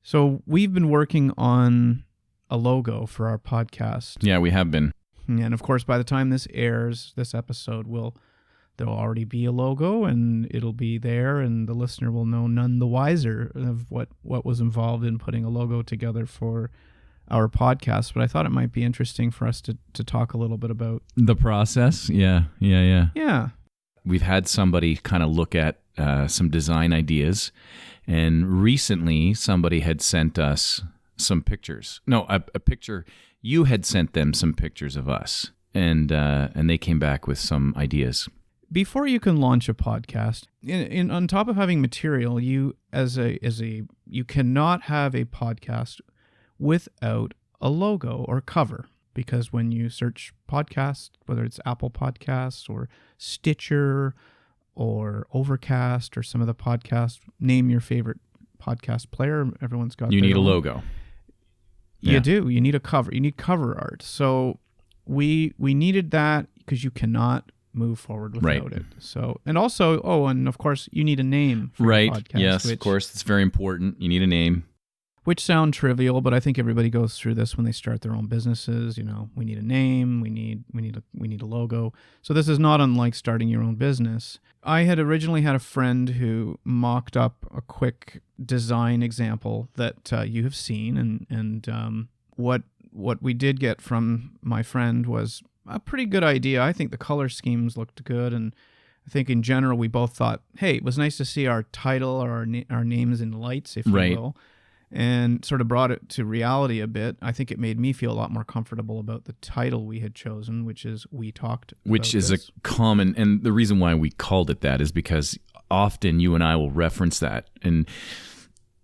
So we've been working on a logo for our podcast. Yeah, we have been. And of course, by the time this airs, this episode, there'll already be a logo and it'll be there and the listener will know none the wiser of what was involved in putting a logo together for our podcast. But I thought it might be interesting for us to talk a little bit about The process? Yeah. Yeah. We've had somebody kind of look at some design ideas, and recently somebody had sent us some pictures. No, a picture. You had sent them some pictures of us, and they came back with some ideas. Before you can launch a podcast, on top of having material, you cannot have a podcast without a logo or cover, because when you search podcast, whether it's Apple Podcasts or Stitcher or Overcast or some of the podcasts, name your favorite podcast player. Everyone's got. You need a logo. You do. You need a cover. You need cover art. So we needed that because you cannot move forward without it. So, and also, and of course, you need a name for your podcast. Yes, of course, it's very important. You need a name. Which sound trivial, but I think everybody goes through this when they start their own businesses. We need a name, we need a logo. So this is not unlike starting your own business. I had originally had a friend who mocked up a quick design example that you have seen, and what we did get from my friend was a pretty good idea. I think the color schemes looked good, and I think in general we both thought, hey, it was nice to see our title or our names in lights, if you will. And sort of brought it to reality a bit. I think it made me feel a lot more comfortable about the title we had chosen, which is We Talked About Which is This. a common, and the reason why we called it that is because often you and I will reference that. And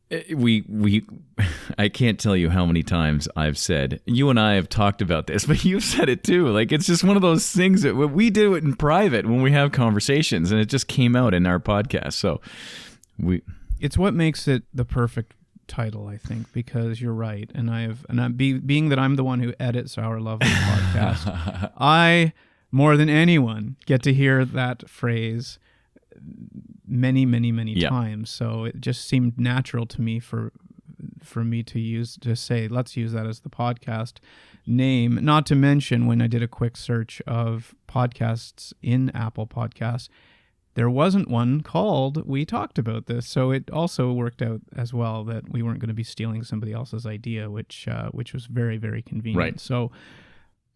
I can't tell you how many times I've said, you and I have talked about this, but you've said it too. Like, it's just one of those things that we do it in private when we have conversations, and it just came out in our podcast. So it's what makes it the perfect title, I think, because you're right, being that I'm the one who edits our lovely podcast, I more than anyone get to hear that phrase many times. So it just seemed natural to me for me to say, let's use that as the podcast name. Not to mention, when I did a quick search of podcasts in Apple Podcasts, there wasn't one called We Talked About This. So it also worked out as well that we weren't going to be stealing somebody else's idea, which was very, very convenient. Right. So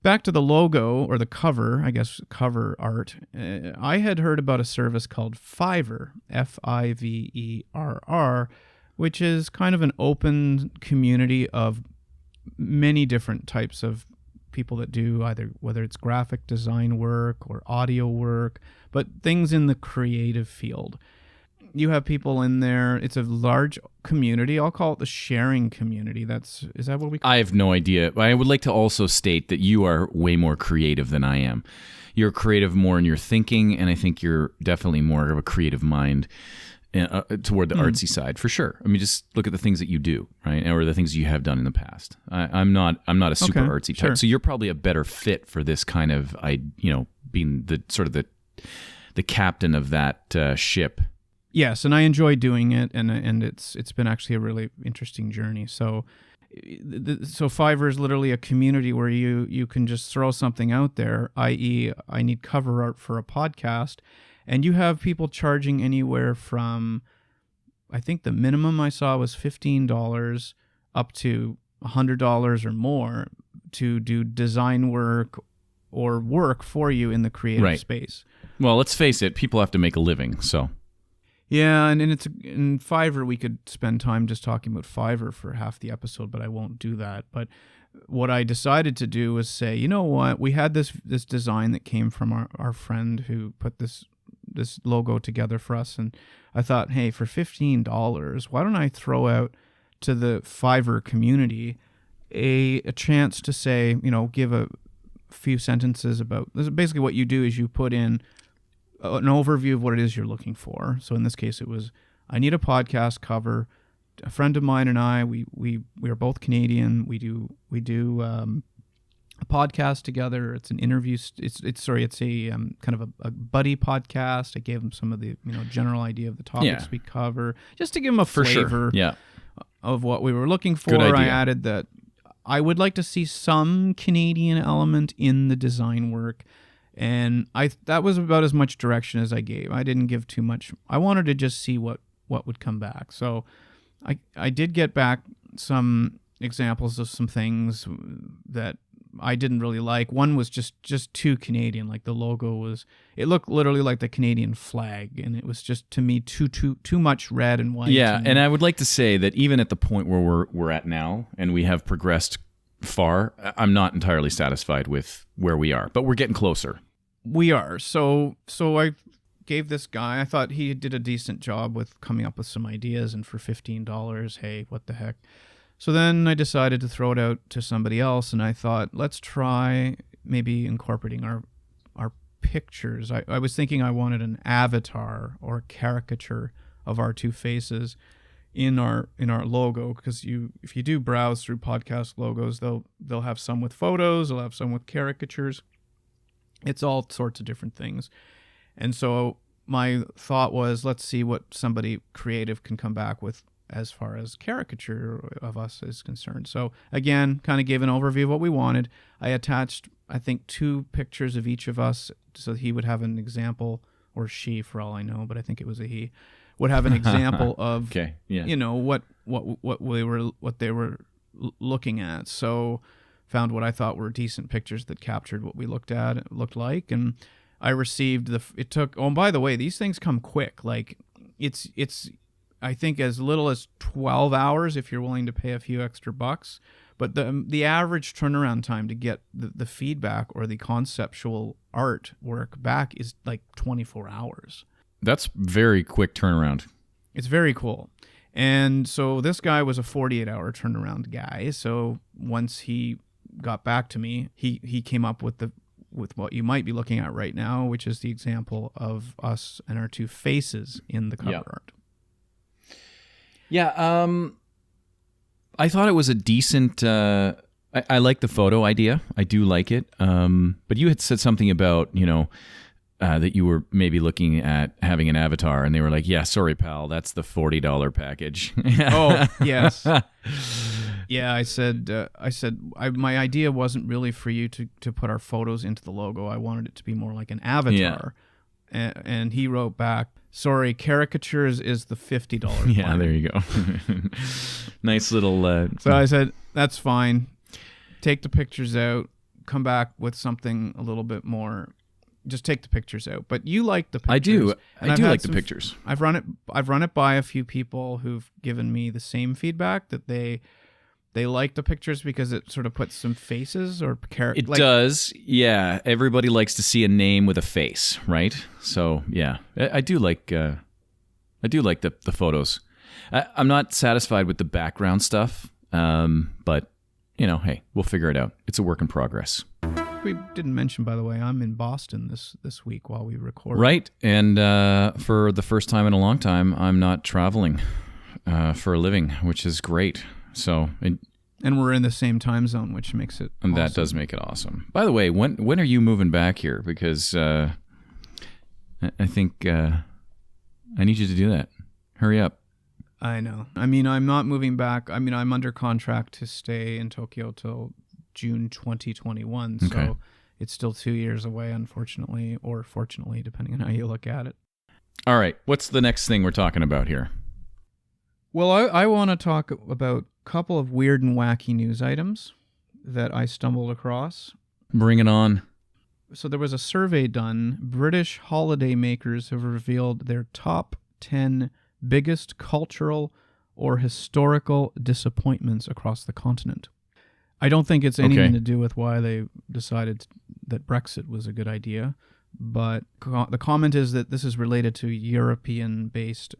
back to the logo, or the cover, I guess, cover art. I had heard about a service called Fiverr, Fiverr, which is kind of an open community of many different types of people that do whether it's graphic design work or audio work, but things in the creative field. You have people in there. It's a large community. I'll call it the sharing community. Is that what we call it? I have no idea. I would like to also state that you are way more creative than I am. You're creative more in your thinking, and I think you're definitely more of a creative mind toward the artsy side, for sure. I mean, just look at the things that you do, right, or the things you have done in the past. I'm not a super artsy type, sure. So you're probably a better fit for this kind of, being the sort of the captain of that ship. Yes, and I enjoy doing it, and it's been actually a really interesting journey. So Fiverr is literally a community where you can just throw something out there, i.e., I need cover art for a podcast. And you have people charging anywhere from, I think the minimum I saw was $15 up to $100 or more to do design work or work for you in the creative space. Well, let's face it, people have to make a living, so. Yeah, and in Fiverr, we could spend time just talking about Fiverr for half the episode, but I won't do that. But what I decided to do was say, you know what, we had this design that came from our friend who put this logo together for us, and I thought, hey, for $15, why don't I throw out to the Fiverr community a chance to say, give a few sentences about this. Basically what you do is you put in an overview of what it is you're looking for. So in this case, it was, I need a podcast cover. A friend of mine and I, we are both Canadian. We do a podcast together. It's an interview. It's a kind of a buddy podcast. I gave him some of the general idea of the topics we cover, just to give him a flavor. Sure. Yeah. of what we were looking for. Good idea. I added that I would like to see some Canadian element in the design work. And that was about as much direction as I gave. I didn't give too much. I wanted to just see what would come back. So I did get back some examples of some things that I didn't really like. One was just too Canadian. Like the logo it looked literally like the Canadian flag, and it was just, to me, too much red and white. Yeah, and I would like to say that even at the point where we're at now, and we have progressed far, I'm not entirely satisfied with where we are, but we're getting closer. We are. So I gave this guy, I thought he did a decent job with coming up with some ideas, and for $15, hey, what the heck. So then I decided to throw it out to somebody else, and I thought, let's try maybe incorporating our pictures. I was thinking I wanted an avatar or a caricature of our two faces in our logo, because if you do browse through podcast logos, they'll have some with photos, they'll have some with caricatures. It's all sorts of different things. And so my thought was, let's see what somebody creative can come back with as far as caricature of us is concerned. So again, kind of gave an overview of what we wanted. I attached, I think, 2 pictures of each of us so he would have an example, or she for all I know, but I think it was a he, would have an example of Okay, yeah. you know, what they were looking at. So found what I thought were decent pictures that captured what we looked like, and I received it took, oh, and by the way, these things come quick. Like it's I think as little as 12 hours if you're willing to pay a few extra bucks, but the average turnaround time to get the feedback or the conceptual art work back is like 24 hours. That's very quick turnaround. It's very cool. And so this guy was a 48-hour turnaround guy. So once he got back to me, he came up with what you might be looking at right now, which is the example of us and our two faces in the cover art. Yeah, I thought it was a decent... I like the photo idea. I do like it. But you had said something about, that you were maybe looking at having an avatar, and they were like, yeah, sorry, pal, that's the $40 package. Oh, yes. Yeah, I said my idea wasn't really for you to put our photos into the logo. I wanted it to be more like an avatar. Yeah. And he wrote back, sorry, caricatures is the $50 plan. Yeah, there you go. Nice little... So I said, that's fine. Take the pictures out. Come back with something a little bit more... Just take the pictures out. But you like the pictures. I do like the pictures. I've run it by a few people who've given me the same feedback, that they like the pictures because it sort of puts some faces or It does. Yeah. Everybody likes to see a name with a face, right? So, yeah. I do like the photos. I'm not satisfied with the background stuff. But, hey, we'll figure it out. It's a work in progress. We didn't mention, by the way, I'm in Boston this week while we record. Right, and for the first time in a long time, I'm not traveling for a living, which is great. So, and we're in the same time zone, which makes it awesome. That does make it awesome. By the way, when are you moving back here? Because I think I need you to do that. Hurry up. I know. I mean, I'm not moving back. I mean, I'm under contract to stay in Tokyo till June 2021, so okay. It's still 2 years away, unfortunately, or fortunately, depending on how you look at it. All right, what's the next thing we're talking about here? Well, I want to talk about a couple of weird and wacky news items that I stumbled across. Bring it on. So there was a survey done. British holiday makers have revealed their top 10 biggest cultural or historical disappointments across the continent. I don't think it's anything to do with why they decided that Brexit was a good idea, but the comment is that this is related to European-based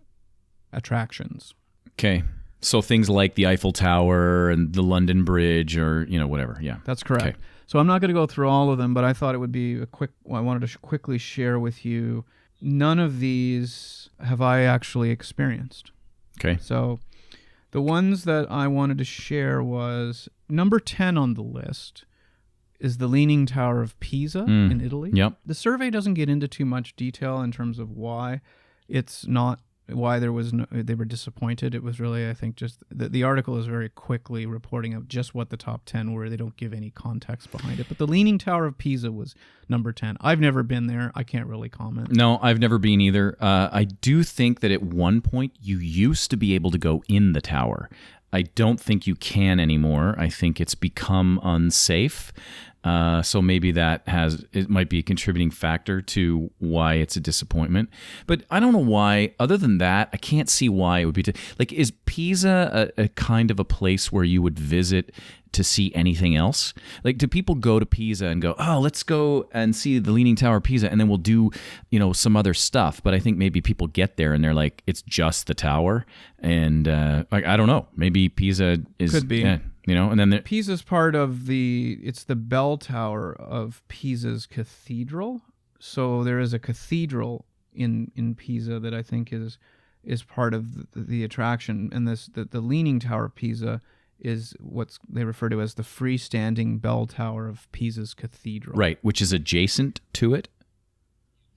attractions. Okay. So things like the Eiffel Tower and the London Bridge or, whatever. Yeah. That's correct. Okay. So I'm not going to go through all of them, but I thought it would be I wanted to quickly share with you. None of these have I actually experienced. Okay. So the ones that I wanted to share was number 10 on the list is the Leaning Tower of Pisa in Italy. Yep. The survey doesn't get into too much detail in terms of why it's not why there was no, they were disappointed. It was really, I think, just the article is very quickly reporting of just what the top 10 were. They don't give any context behind it. But the Leaning Tower of Pisa was number 10. I've never been there. I can't really comment. No, I've never been either. I do think that at one point you used to be able to go in the tower. I don't think you can anymore. I think it's become unsafe. So maybe it might be a contributing factor to why it's a disappointment. But I don't know why. Other than that, I can't see why it would be. Is Pisa a kind of a place where you would visit to see anything else? Like, do people go to Pisa and go, oh, let's go and see the Leaning Tower of Pisa, and then we'll do, some other stuff? But I think maybe people get there and they're like, it's just the tower, and I don't know. Maybe Pisa is could be. And then Pisa's part of it's the bell tower of Pisa's cathedral. So there is a cathedral in Pisa that I think is part of the attraction, and the Leaning Tower of Pisa is what they refer to as the freestanding bell tower of Pisa's cathedral. Right, which is adjacent to it?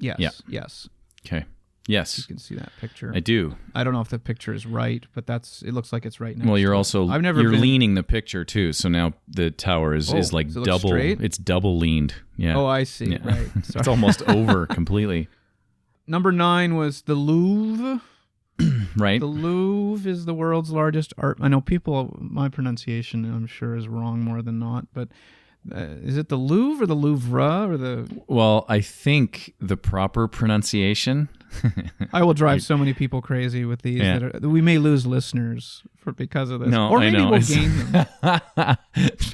Yes. Yeah. Yes. Okay. Yes. You can see that picture. I do. I don't know if the picture is right, but it looks like it's right now. Well, you're leaning the picture too, so now the tower is like double. It's double leaned. Yeah. Oh, I see. Yeah. Right. It's almost over completely. Number 9 was the Louvre. Right. The Louvre is the world's largest art. I know my pronunciation, I'm sure, is wrong more than not, but is it the Louvre or the Louvre or the? Well, I think the proper pronunciation. I will drive so many people crazy with these that we may lose listeners because of this. No, or maybe I know. We'll gain them.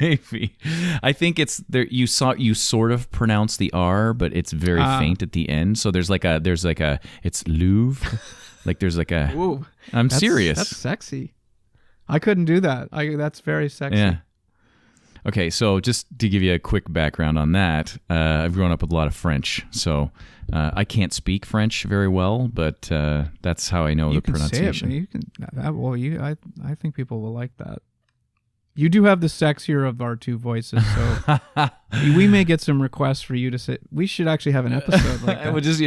Maybe. I think it's there. You sort of pronounce the R, but it's very faint at the end. So there's like a it's Louvre. Like there's like a. Ooh, I'm serious. That's sexy. I couldn't do that. That's very sexy. Yeah. Okay, so just to give you a quick background on that, I've grown up with a lot of French, so I can't speak French very well, but that's how I know the pronunciation. You can say it. I think people will like that. You do have the sexier of our two voices, so we may get some requests for you to say. We should actually have an episode like that. I would just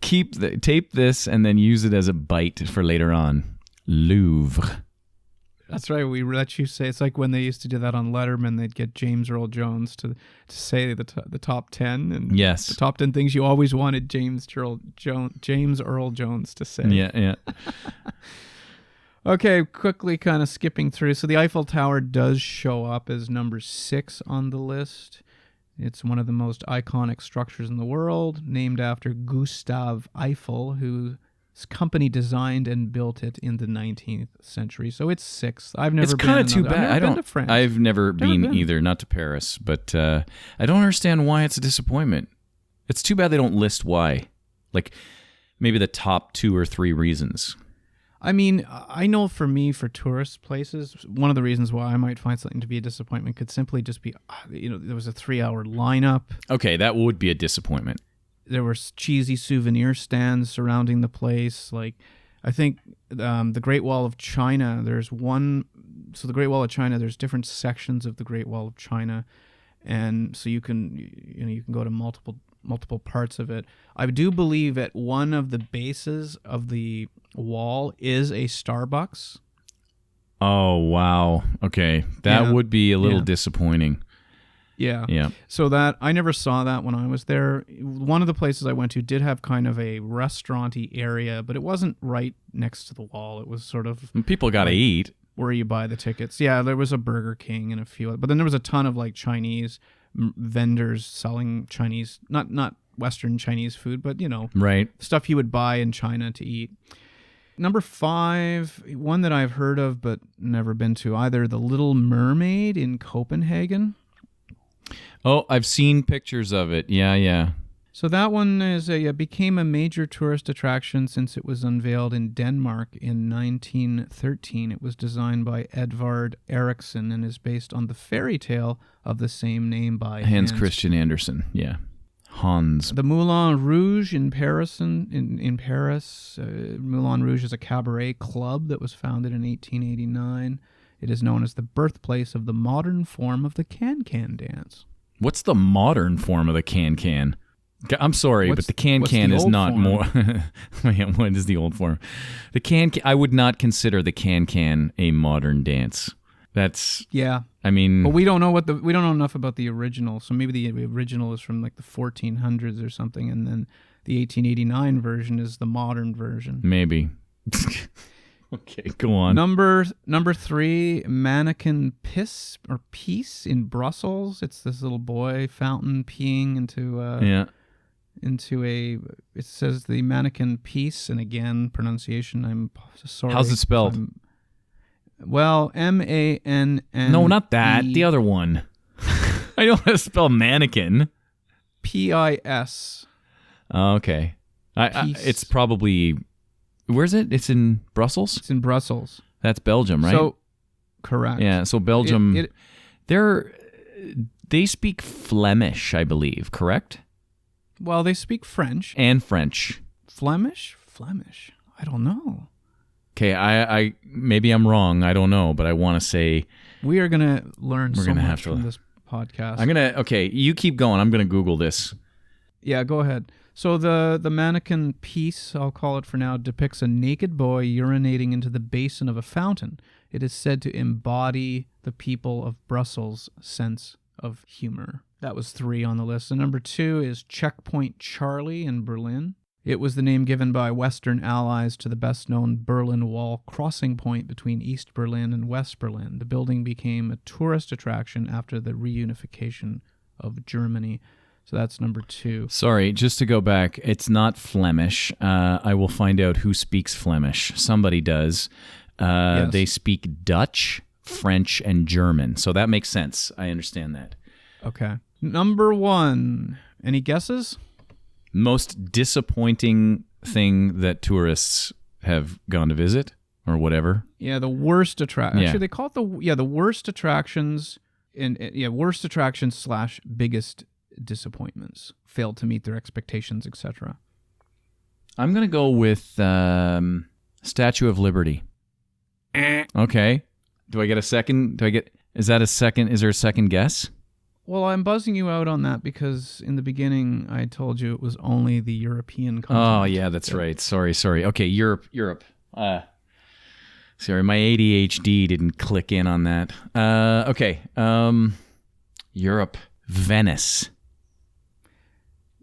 tape this and then use it as a bite for later on. Louvre. That's right. We let you say. It's like when they used to do that on Letterman. They'd get James Earl Jones to say the top 10 and yes, the top 10 things you always wanted James Earl Jones to say. Yeah. Okay, quickly kind of skipping through. So the Eiffel Tower does show up as number 6 on the list. It's one of the most iconic structures in the world, named after Gustave Eiffel, whose company designed and built it in the 19th century. So it's 6th. I've never been. It's kind of too bad. I've never been to France. I've never been either, not to Paris, but I don't understand why it's a disappointment. It's too bad they don't list why. Like maybe the top 2 or 3 reasons. I mean, I know for me, for tourist places, one of the reasons why I might find something to be a disappointment could simply just be, there was a 3-hour lineup. Okay, that would be a disappointment. There were cheesy souvenir stands surrounding the place. Like, I think the Great Wall of China, there's one. So the Great Wall of China, there's different sections of the Great Wall of China, and so you can go to multiple parts of it. I do believe at one of the bases of the wall is a Starbucks. Oh wow! Okay, that would be a little disappointing. Yeah. So that I never saw that when I was there. One of the places I went to did have kind of a restaurant-y area, but it wasn't right next to the wall. It was sort of people got to eat where you buy the tickets. Yeah, there was a Burger King and a few, but then there was a ton of like Chinese vendors selling Chinese, not Western Chinese food, but right stuff you would buy in China to eat. Number 5, one that I've heard of but never been to either, the Little Mermaid in Copenhagen. Oh, I've seen pictures of it. Yeah. So that one became a major tourist attraction since it was unveiled in Denmark in 1913. It was designed by Edvard Eriksson and is based on the fairy tale of the same name by Hans Christian Andersen. Yeah. Hans. The Moulin Rouge in Paris. In Paris, Moulin Rouge is a cabaret club that was founded in 1889. It is known as the birthplace of the modern form of the can-can dance. What's the modern form of the can-can? I'm sorry, but the can is not form? more. What is the old form? The can. I would not consider the can a modern dance. That's I mean, but we don't know enough about the original. So maybe the original is from like the 1400s or something, and then the 1889 version is the modern version. Maybe. Okay, go on. Number 3, mannequin piss or peace in Brussels. It's this little boy fountain peeing into it says the mannequin piece, and again, pronunciation, I'm sorry. How's it spelled? Well, MANN. No, not that. The other one. I know how to spell mannequin. PIS. Okay. It's probably... Where's it? It's in Brussels? It's in Brussels. That's Belgium, right? So, correct. Yeah, so Belgium... They speak Flemish, I believe, correct? Well, they speak French. And French. Flemish? I don't know. Okay, I maybe I'm wrong. I don't know, but I want to say... We are going to learn so much from this podcast. Okay, you keep going. I'm going to Google this. Yeah, go ahead. So the mannequin piece, I'll call it for now, depicts a naked boy urinating into the basin of a fountain. It is said to embody the people of Brussels' sense of humor. That was 3 on the list. And number 2 is Checkpoint Charlie in Berlin. It was the name given by Western allies to the best-known Berlin Wall crossing point between East Berlin and West Berlin. The building became a tourist attraction after the reunification of Germany. So that's number 2. Sorry, just to go back, it's not Flemish. I will find out who speaks Flemish. Somebody does. Yes. They speak Dutch, French, and German. So that makes sense. I understand that. Okay. Number 1. Any guesses? Most disappointing thing that tourists have gone to visit or whatever. Yeah, the worst attraction. Yeah. Actually, they call it the worst attractions worst attractions / biggest disappointments, failed to meet their expectations, etc. I'm going to go with Statue of Liberty. Okay. Do I get a second? Is there a second guess? Well, I'm buzzing you out on that because in the beginning I told you it was only the European continent. Oh, yeah, that's right. Sorry. Okay, Europe. Sorry, my ADHD didn't click in on that. Okay. Europe. Venice.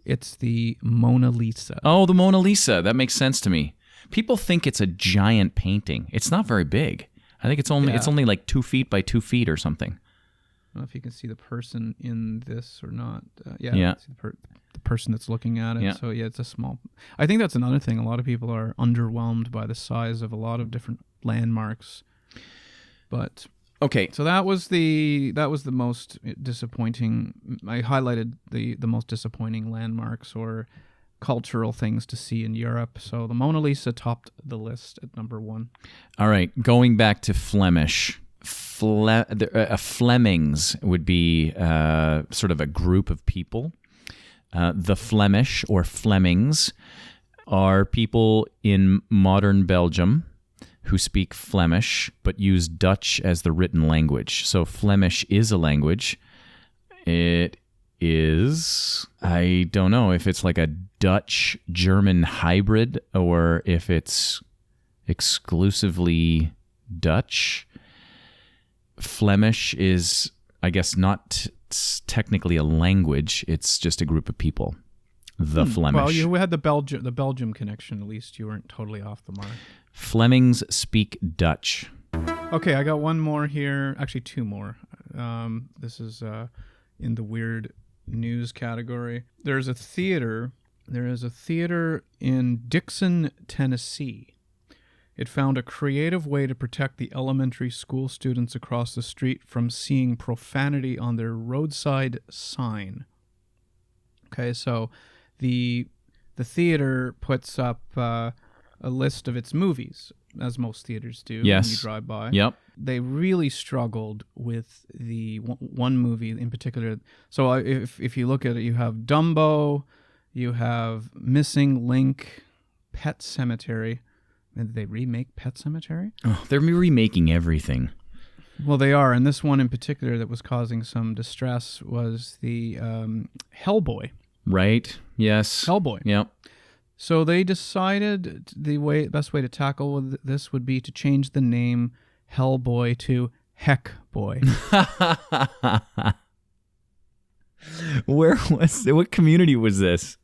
It's the Mona Lisa. Oh, the Mona Lisa. That makes sense to me. People think it's a giant painting. It's not very big. I think it's only like 2 feet by 2 feet or something. I don't know if you can see the person in this or not. Yeah. See the person that's looking at it. Yeah. So, it's a small... I think that's another thing. A lot of people are underwhelmed by the size of a lot of different landmarks. But... Okay. So that was the most disappointing... I highlighted the most disappointing landmarks or cultural things to see in Europe. So the Mona Lisa topped the list at number 1. All right. Going back to Flemish... Flemings would be sort of a group of people. The Flemish or Flemings are people in modern Belgium who speak Flemish but use Dutch as the written language. So Flemish is a language. It is, I don't know if it's like a Dutch-German hybrid or if it's exclusively Dutch. Flemish is, I guess, not technically a language. It's just a group of people. The Flemish. Well, you had the Belgium connection. At least you weren't totally off the mark. Flemings speak Dutch. Okay, I got one more here. Actually, 2 more. This is in the weird news category. There is a theater in Dixon, Tennessee. It found a creative way to protect the elementary school students across the street from seeing profanity on their roadside sign. Okay, so the theater puts up a list of its movies, as most theaters do when you drive by. Yep. They really struggled with the one movie in particular. So if you look at it, you have Dumbo, you have Missing Link, Pet Sematary. Did they remake Pet Sematary? Oh, they're remaking everything. Well, they are. And this one in particular that was causing some distress was the Hellboy. Right. Yes. Hellboy. Yep. So they decided best way to tackle this would be to change the name Hellboy to Heckboy. What community was this?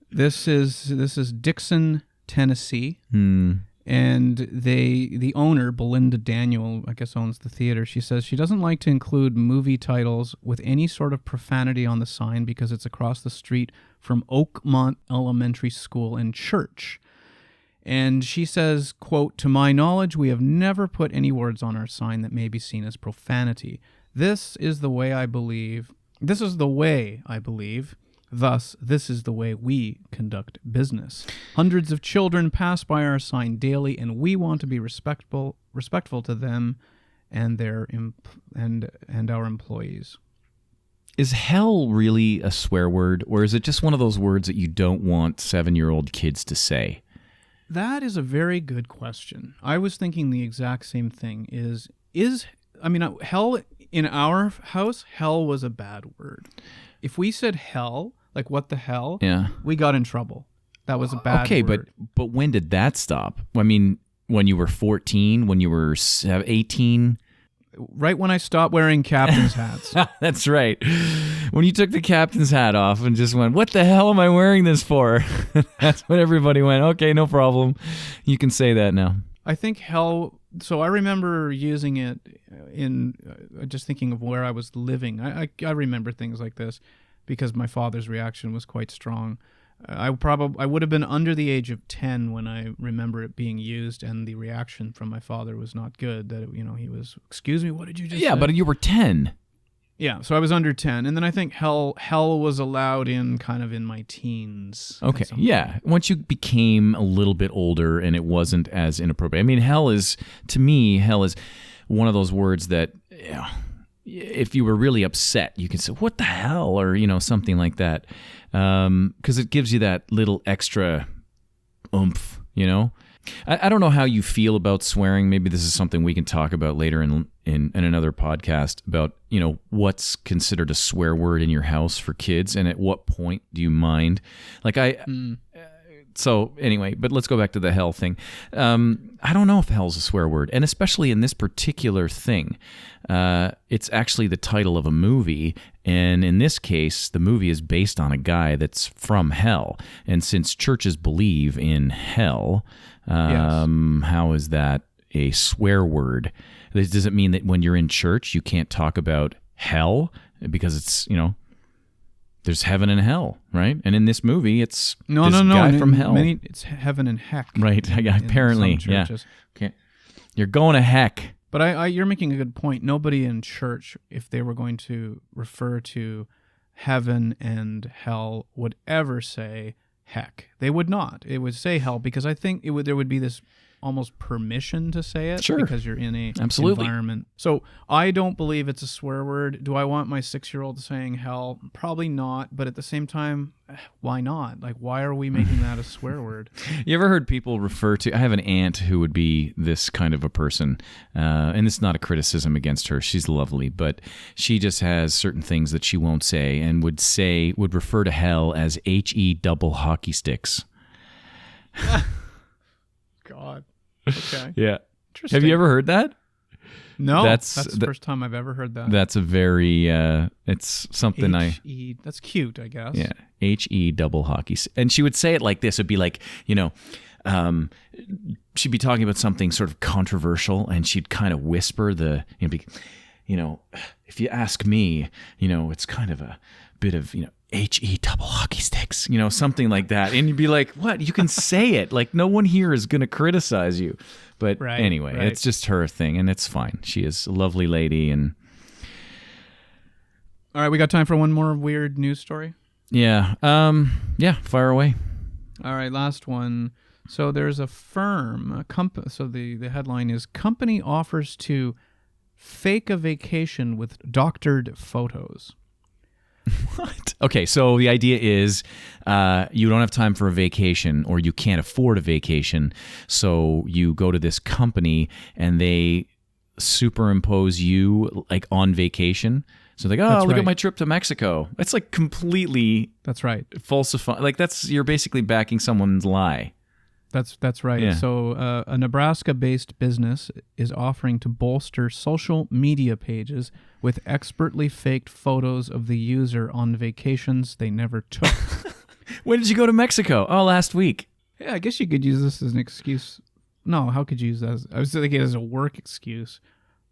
This is Dixon, Tennessee. And the owner, Belinda Daniel, I guess owns the theater. She says she doesn't like to include movie titles with any sort of profanity on the sign because it's across the street from Oakmont Elementary School and church. And she says, quote, "To my knowledge, we have never put any words on our sign that may be seen as profanity. This is the way I believe. Thus, this is the way we conduct business. Hundreds of children pass by our sign daily, and we want to be respectful to them and our employees." Is hell really a swear word, or is it just one of those words that you don't want 7-year-old kids to say? That is a very good question. I was thinking the exact same thing. Hell in our house, hell was a bad word. If we said hell, like what the hell, we got in trouble. That was a bad word. Okay, but when did that stop? I mean, when you were 14, when you were 18? Right when I stopped wearing captain's hats. That's right. When you took the captain's hat off and just went, what the hell am I wearing this for? That's when everybody went, okay, no problem. You can say that now. I think hell, so I remember using it in just thinking of where I was living. I remember things like this because my father's reaction was quite strong. I would have been under the age of 10 when I remember it being used, and the reaction from my father was not good. That he was, "Excuse me, what did you just say?" Yeah, but you were 10. Yeah, so I was under 10, and then I think hell was allowed in kind of in my teens. Okay, yeah. Once you became a little bit older and it wasn't as inappropriate. I mean, hell is one of those words that, if you were really upset, you can say, "What the hell?" or something like that. Because it gives you that little extra oomph, I don't know how you feel about swearing. Maybe this is something we can talk about later in another podcast about, what's considered a swear word in your house for kids, and at what point do you mind? So anyway, but let's go back to the hell thing. I don't know if hell's a swear word, and especially in this particular thing, it's actually the title of a movie, and in this case, the movie is based on a guy that's from hell, and since churches believe in hell, how is that a swear word? Does it mean that when you're in church, you can't talk about hell because it's, there's heaven and hell, right? And in this movie, it's guy from hell. It's heaven and heck. Right, apparently, yeah. Okay. You're going to heck. But you're making a good point. Nobody in church, if they were going to refer to heaven and hell, would ever say heck. They would not. It would say hell because I think there would be this almost permission to say it because you're in a environment. So I don't believe it's a swear word. Do I want my 6-year-old saying hell? Probably not. But at the same time, why not? Like, why are we making that a swear word? You ever heard people refer to, I have an aunt who would be this kind of a person, and it's not a criticism against her. She's lovely, but she just has certain things that she won't say and would refer to hell as HE double hockey sticks. God. Okay. Yeah. Have you ever heard that? No. That's the first time I've ever heard that. That's a very, it's something that's cute, I guess. Yeah. HE double hockey. And she would say it like this. It'd be like, she'd be talking about something sort of controversial and she'd kind of whisper if you ask me, it's kind of a bit of, HE double hockey sticks, something like that. And you'd be like, what? You can say it. Like, no one here is going to criticize you. But anyway, it's just her thing, and it's fine. She is a lovely lady. And all right, we got time for one more weird news story? Yeah. Fire away. All right, last one. So there's a firm, so the headline is, "Company offers to fake a vacation with doctored photos." What? Okay, so the idea is you don't have time for a vacation or you can't afford a vacation, so you go to this company and they superimpose you like on vacation. So they go, That's look right. at my trip to Mexico. That's like completely That's right. falsifying. Like you're basically backing someone's lie. That's right. Yeah. So a Nebraska-based business is offering to bolster social media pages with expertly faked photos of the user on vacations they never took. When did you go to Mexico? Oh, last week. Yeah, I guess you could use this as an excuse. No, how could you use that? I was thinking as a work excuse.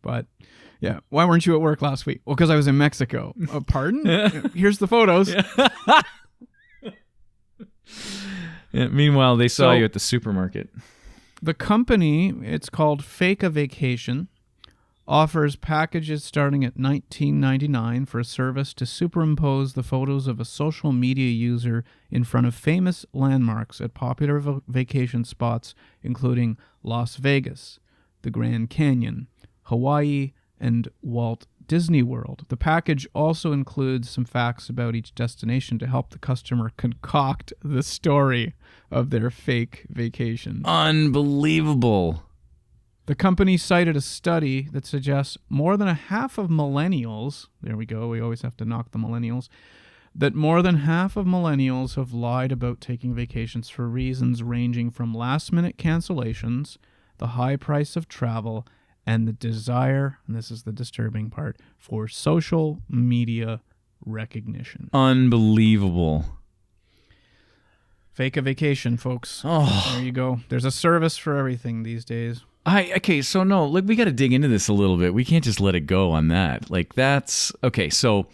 But yeah, why weren't you at work last week? Well, because I was in Mexico. Pardon? Here's the photos. Yeah, meanwhile, they saw you at the supermarket. The company, it's called Fake a Vacation, offers packages starting at $19.99 for a service to superimpose the photos of a social media user in front of famous landmarks at popular vacation spots, including Las Vegas, the Grand Canyon, Hawaii, and Walt Disney World. The package also includes some facts about each destination to help the customer concoct the story of their fake vacation. Unbelievable. The company cited a study that suggests more than a half of millennials, there we go, we always have to knock the millennials, that more than half of millennials have lied about taking vacations for reasons ranging from last-minute cancellations, the high price of travel, and the desire, and this is the disturbing part, for social media recognition. Unbelievable. Fake a vacation, folks. Oh. There you go. There's a service for everything these days. Okay, so no, like we got to dig into this a little bit. We can't just let it go on that. Like that's okay. So,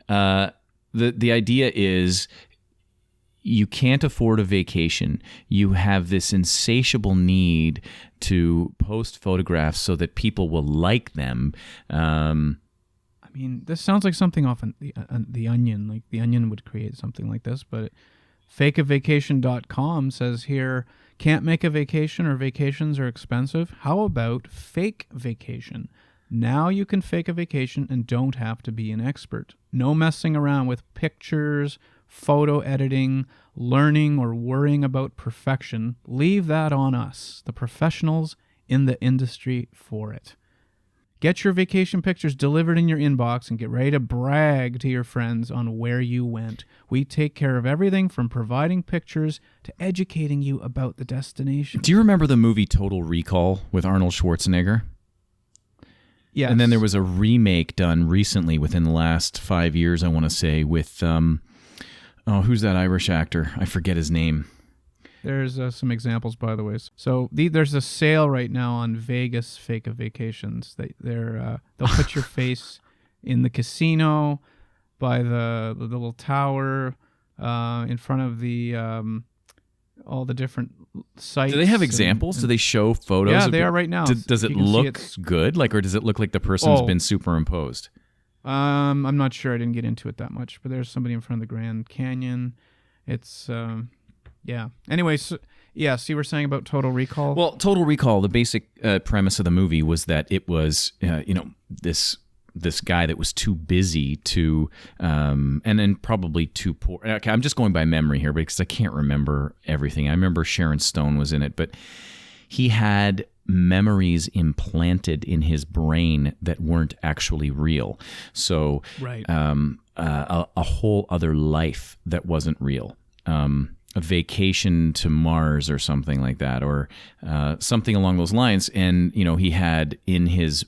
the idea is you can't afford a vacation. You have this insatiable need to post photographs so that people will like them. I mean, this sounds like something off the Onion. Like the Onion would create something like this, but fakeavacation.com says here, can't make a vacation or vacations are expensive? How about fake vacation? Now you can fake a vacation and don't have to be an expert. No messing around with pictures, photo editing, learning, or worrying about perfection. Leave that on us, the professionals in the industry for it. Get your vacation pictures delivered in your inbox and get ready to brag to your friends on where you went. We take care of everything from providing pictures to educating you about the destination. Do you remember the movie Total Recall with Arnold Schwarzenegger? Yes. And then there was a remake done recently within the last 5 years, I want to say, with, who's that Irish actor? I forget his name. There's some examples, by the way. So there's a sale right now on Vegas Fake of Vacations. They'll put your face in the casino, by the little tower, in front of the all the different sites. Do they have examples? Do they show photos? Yeah, they are right now. Does it look good? Like, or does it look like the person's been superimposed? I'm not sure. I didn't get into it that much, but there's somebody in front of the Grand Canyon. It's yeah. Anyway, so, yeah, so you were saying about Total Recall? Well, Total Recall, the basic premise of the movie was that it was, this guy that was too busy to, and then probably too poor. Okay, I'm just going by memory here because I can't remember everything. I remember Sharon Stone was in it, but he had memories implanted in his brain that weren't actually real. So, right. A whole other life that wasn't real. A vacation to Mars or something like that, or something along those lines. And, he had in his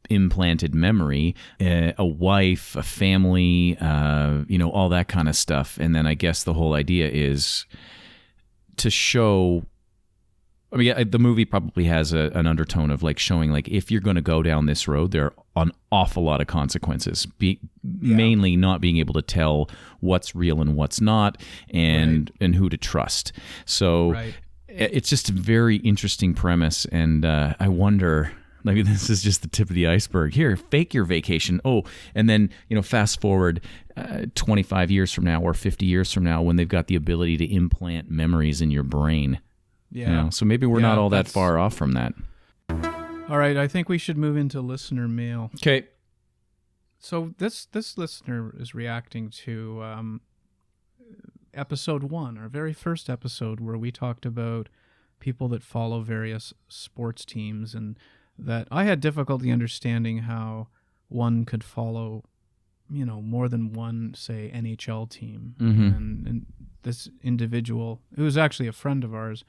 implanted memory a wife, a family, all that kind of stuff. And then I guess the whole idea is to show... I mean, the movie probably has an undertone of like showing like if you're going to go down this road, there are an awful lot of consequences. Mainly not being able to tell what's real and what's not, and who to trust. So it's just a very interesting premise, and I wonder. Maybe this is just the tip of the iceberg. Here, fake your vacation. Oh, and then fast forward 25 years from now or 50 years from now when they've got the ability to implant memories in your brain. Yeah. So maybe we're not all that far off from that. All right, I think we should move into listener mail. Okay. So this listener is reacting to episode 1, our very first episode, where we talked about people that follow various sports teams, and that I had difficulty understanding how one could follow more than one, say, NHL team. Mm-hmm. And this individual, who was actually a friend of ours,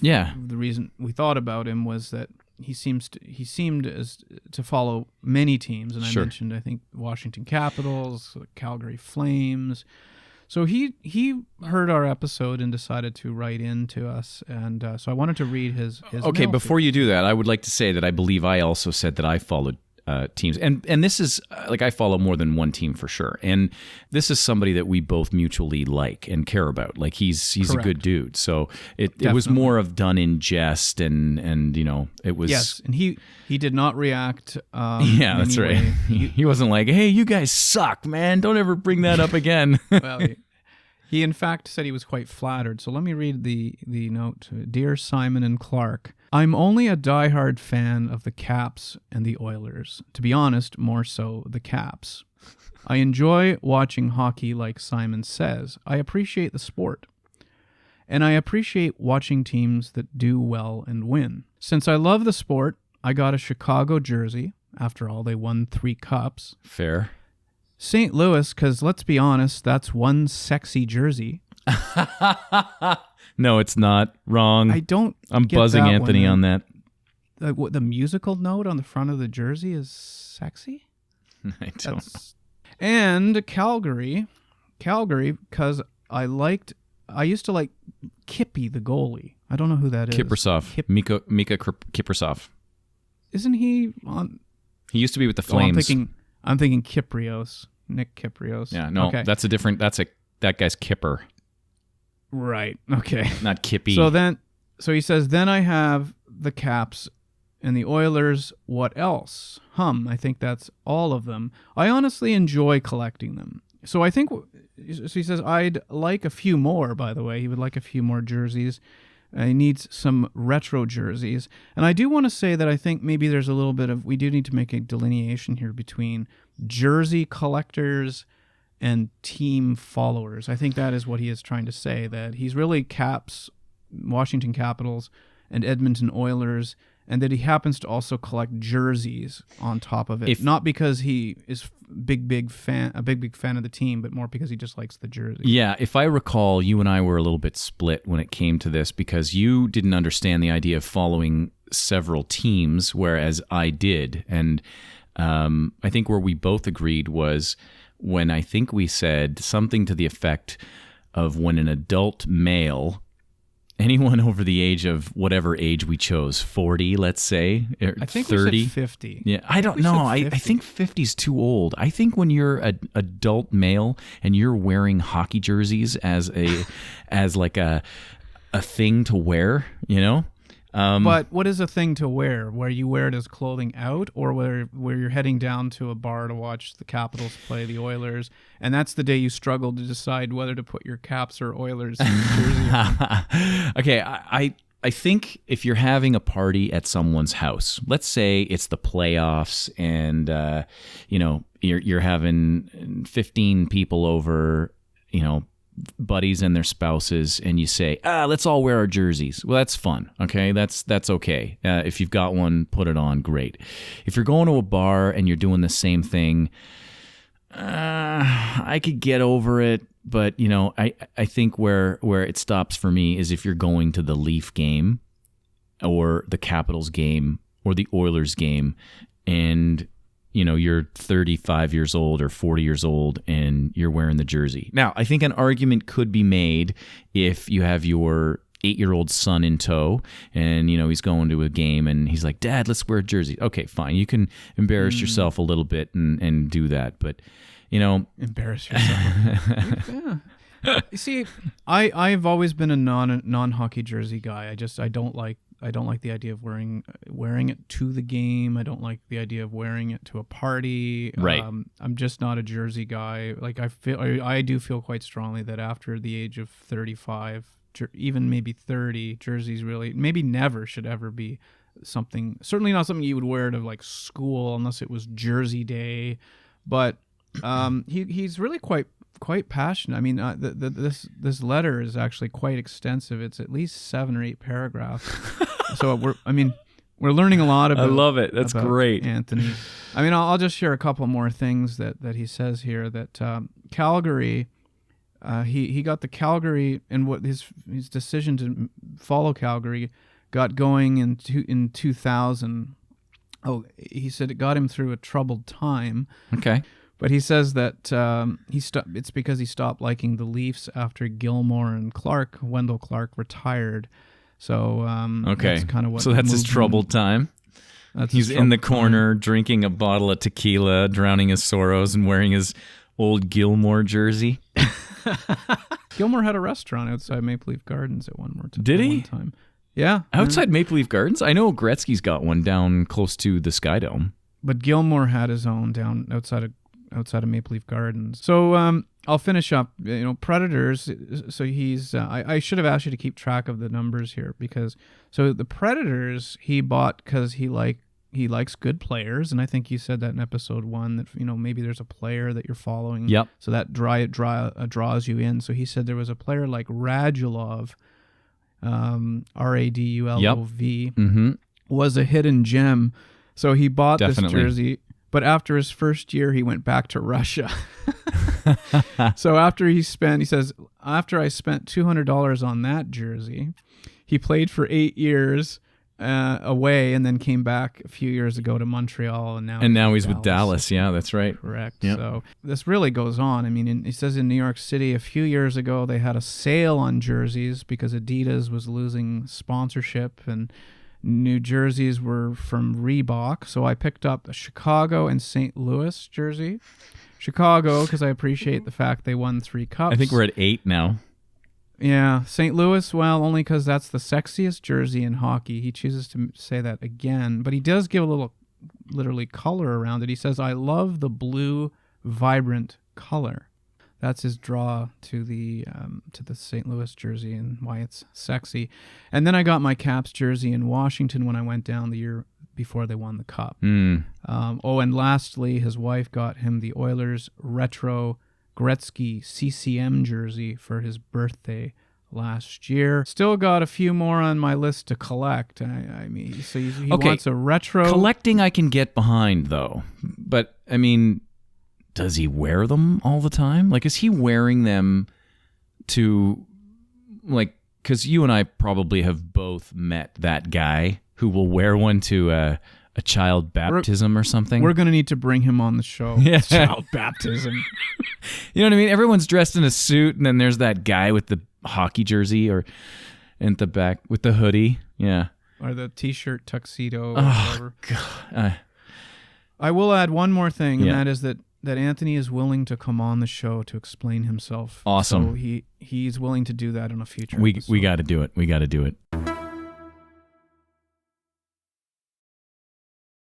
Yeah. the reason we thought about him was that he seemed as to follow many teams, and Sure. I mentioned, I think, Washington Capitals, Calgary Flames. So he heard our episode and decided to write in to us, and so I wanted to read his Okay, mail before to you do that, I would like to say that I believe I also said that I followed teams, and this is like I follow more than one team for sure, and this is somebody that we both mutually like and care about. Like he's a good dude, so it was more of done in jest, and it was Yes, and he did not react. Yeah, that's right. He wasn't like, "Hey, you guys suck, man. Don't ever bring that up again." Well, he in fact said he was quite flattered. So let me read the note. Dear Simon and Clark, I'm only a diehard fan of the Caps and the Oilers. To be honest, more so the Caps. I enjoy watching hockey like Simon says. I appreciate the sport. And I appreciate watching teams that do well and win. Since I love the sport, I got a Chicago jersey. After all, they won 3 cups. Fair. St. Louis, because let's be honest, that's one sexy jersey. No, it's not. Wrong. I'm get buzzing that Anthony one. on that. The musical note on the front of the jersey is sexy. I don't know. And Calgary, because I used to like Kippy, the goalie. I don't know who that is. Kiprasov. Mika Kiprasov. Isn't he on? He used to be with the Flames. I'm thinking Kyprios, Nick Kyprios. Yeah, no, okay. That guy's Kipper, Right. Okay. not Kippy. So he says, then I have the Caps and the Oilers. What else? I think that's all of them. I honestly enjoy collecting them. So I think, so he says, I'd like a few more, by the way. He would like a few more jerseys. He needs some retro jerseys. And I do want to say that I think maybe there's a little bit of, we do need to make a delineation here between jersey collectors and team followers. I think that is what he is trying to say, that he's really Caps, Washington Capitals, and Edmonton Oilers, and that he happens to also collect jerseys on top of it. Not because he is a big fan of the team, but more because he just likes the jersey. Yeah, if I recall, you and I were a little bit split when it came to this because you didn't understand the idea of following several teams, whereas I did. And I think where we both agreed was when I think we said something to the effect of when an adult male, anyone over the age of whatever age we chose, 40, let's say, or I think 30. we said 50. Yeah, I don't know. I think 50 is too old. I think when you're an adult male and you're wearing hockey jerseys as like a thing to wear, but what is a thing to wear? Where you wear it as clothing out, or where you're heading down to a bar to watch the Capitals play the Oilers, and that's the day you struggle to decide whether to put your Caps or Oilers jersey on? Okay, I think if you're having a party at someone's house, let's say it's the playoffs, and you're having 15 people over, buddies and their spouses, and you say, let's all wear our jerseys. Well, that's fun. Okay. That's okay. If you've got one, put it on. Great. If you're going to a bar and you're doing the same thing, I could get over it. But, I think where it stops for me is if you're going to the Leaf game or the Capitals game or the Oilers game, and you're 35 years old or 40 years old and you're wearing the jersey. Now, I think an argument could be made if you have your 8-year-old son in tow and, he's going to a game and he's like, Dad, let's wear a jersey. Okay, fine. You can embarrass yourself a little bit and do that. But, embarrass yourself. Yeah. You see, I've always been a non-hockey jersey guy. I don't like the idea of wearing it to the game. I don't like the idea of wearing it to a party. Right. I'm just not a jersey guy. Like I do feel quite strongly that after the age of 35, even maybe 30, jerseys really maybe never should ever be something. Certainly not something you would wear to like school unless it was Jersey Day. But he's really quite passionate. I mean, this letter is actually quite extensive. It's at least 7 or 8 paragraphs. So We're learning a lot about. I love it. That's about great. Anthony. I mean, I'll just share a couple more things that he says here. That Calgary, he got the Calgary, and what his decision to follow Calgary got going in 2000. Oh, he said it got him through a troubled time. Okay. But he says that it's because he stopped liking the Leafs after Gilmore and Wendell Clark retired. So that's kind of what. So that's his troubled time. He's in the corner drinking a bottle of tequila, drowning his sorrows, and wearing his old Gilmore jersey. Gilmore had a restaurant outside Maple Leaf Gardens at one time. Did he? One time. Yeah. Outside Maple Leaf Gardens? I know Gretzky's got one down close to the Sky Dome. But Gilmore had his own down outside of Maple Leaf Gardens. So I'll finish up. Predators. So he's. I should have asked you to keep track of the numbers here because the Predators he bought because he likes good players, and I think you said that in episode 1 that maybe there's a player that you're following. Yep. So that draws you in. So he said there was a player like Radulov, Radulov, mm-hmm. was a hidden gem. So he bought Definitely. this jersey. But after his first year, he went back to Russia. So he says, after I spent $200 on that jersey, he played for 8 years away and then came back a few years ago to Montreal. And now he's with Dallas. Yeah, that's right. Correct. Yep. So this really goes on. I mean, he says in New York City a few years ago, they had a sale on jerseys because Adidas was losing sponsorship and new jerseys were from Reebok, so I picked up a Chicago and St. Louis jersey. Chicago, because I appreciate the fact they won 3 cups. I think we're at 8 now. Yeah. St. Louis, well, only because that's the sexiest jersey in hockey. He chooses to say that again, but he does give a little, literally, color around it. He says, I love the blue, vibrant color. That's his draw to the St. Louis jersey and why it's sexy. And then I got my Caps jersey in Washington when I went down the year before they won the Cup. Mm. And lastly, his wife got him the Oilers retro Gretzky CCM jersey for his birthday last year. Still got a few more on my list to collect. I mean, so he wants a retro. Collecting I can get behind, though. But, I mean, does he wear them all the time? Like, is he wearing them to, like, because you and I probably have both met that guy who will wear one to a child baptism or something. We're going to need to bring him on the show. Yeah. Child baptism. You know what I mean? Everyone's dressed in a suit, and then there's that guy with the hockey jersey or in the back with the hoodie. Yeah. Or the T-shirt tuxedo or whatever. God. I will add one more thing, and that is that Anthony is willing to come on the show to explain himself. Awesome. So he's willing to do that in a future We episode. got to do it. We got to do it.